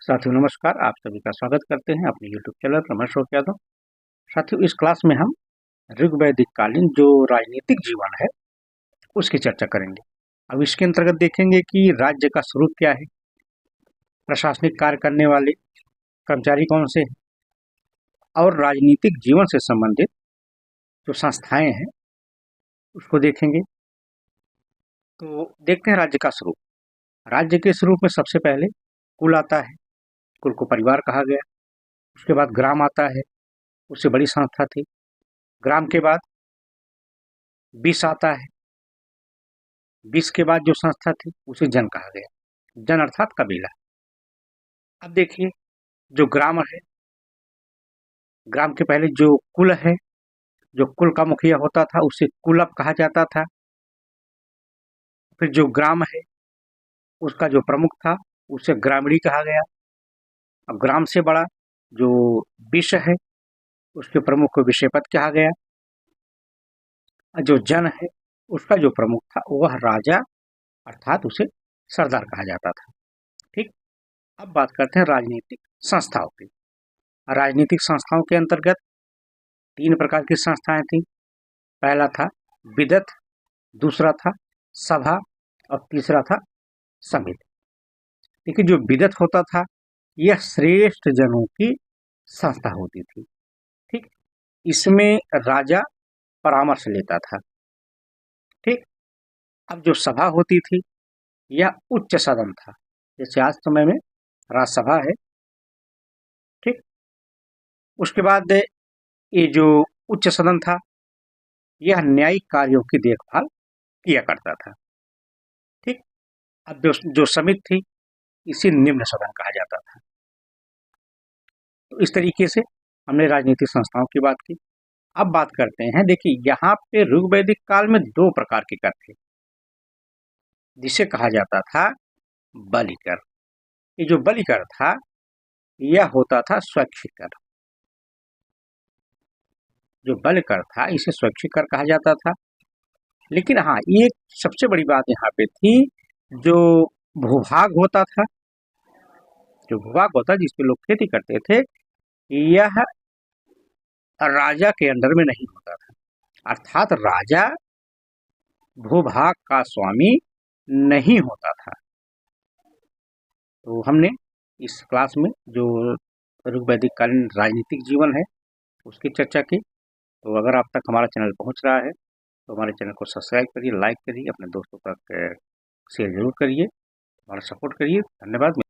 साथियों नमस्कार, आप सभी का स्वागत करते हैं अपने YouTube चैनल रमेश यादव। साथियों इस क्लास में हम ऋग्वैदिक कालीन जो राजनीतिक जीवन है उसकी चर्चा करेंगे। अब इसके अंतर्गत देखेंगे कि राज्य का स्वरूप क्या है, प्रशासनिक कार्य करने वाले कर्मचारी कौन से हैं और राजनीतिक जीवन से संबंधित जो संस्थाएं हैं उसको देखेंगे। तो देखते हैं राज्य का स्वरूप। राज्य के स्वरूप में सबसे पहले कुल आता है, कुल को परिवार कहा गया। उसके बाद ग्राम आता है, उससे बड़ी संस्था थी। ग्राम के बाद 20 आता है, 20 के बाद जो संस्था थी उसे जन कहा गया। जन अर्थात कबीला। अब देखिए जो ग्राम है, ग्राम के पहले जो कुल है, जो कुल का मुखिया होता था उसे कुलप कहा जाता था। फिर जो ग्राम है उसका जो प्रमुख था उसे ग्रामीणी कहा गया। अब ग्राम से बड़ा जो विषय है उसके प्रमुख को विषयपत कहा गया। जो जन है उसका जो प्रमुख था वह राजा अर्थात उसे सरदार कहा जाता था। ठीक। अब बात करते हैं राजनीतिक संस्थाओं की। राजनीतिक संस्थाओं के अंतर्गत 3 प्रकार की संस्थाएं थी। पहला था विदत, दूसरा था सभा और तीसरा था समिति। देखिए जो विदत होता था यह श्रेष्ठ जनों की संस्था होती थी। ठीक। इसमें राजा परामर्श लेता था। ठीक। अब जो सभा होती थी यह उच्च सदन था, जैसे आज समय में राज्यसभा है। ठीक। उसके बाद ये जो उच्च सदन था यह न्यायिक कार्यों की देखभाल किया करता था। ठीक। अब जो समिति थी इसे निम्न सदन कहा जाता था। तो इस तरीके से हमने राजनीतिक संस्थाओं की बात की। अब बात करते हैं, देखिए यहाँ पे ऋग्वैदिक काल में 2 प्रकार के कर थे जिसे कहा जाता था बलिकर। ये जो बलिकर था यह होता था स्वैच्छिक कर। जो बलिकर था इसे स्वैच्छिक कर कहा जाता था। लेकिन हाँ, एक सबसे बड़ी बात यहाँ पे थी, जो भूभाग होता था, जो भूभाग होता जिसपे लोग खेती करते थे, यह राजा के अंडर में नहीं होता था। अर्थात राजा भूभाग का स्वामी नहीं होता था। तो हमने इस क्लास में जो ऋग्वैदिक कालीन राजनीतिक जीवन है उसकी चर्चा की। तो अगर आप तक हमारा चैनल पहुंच रहा है तो हमारे चैनल को सब्सक्राइब करिए, लाइक करिए, अपने दोस्तों तक शेयर जरूर करिए, हमारा सपोर्ट करिए। धन्यवाद।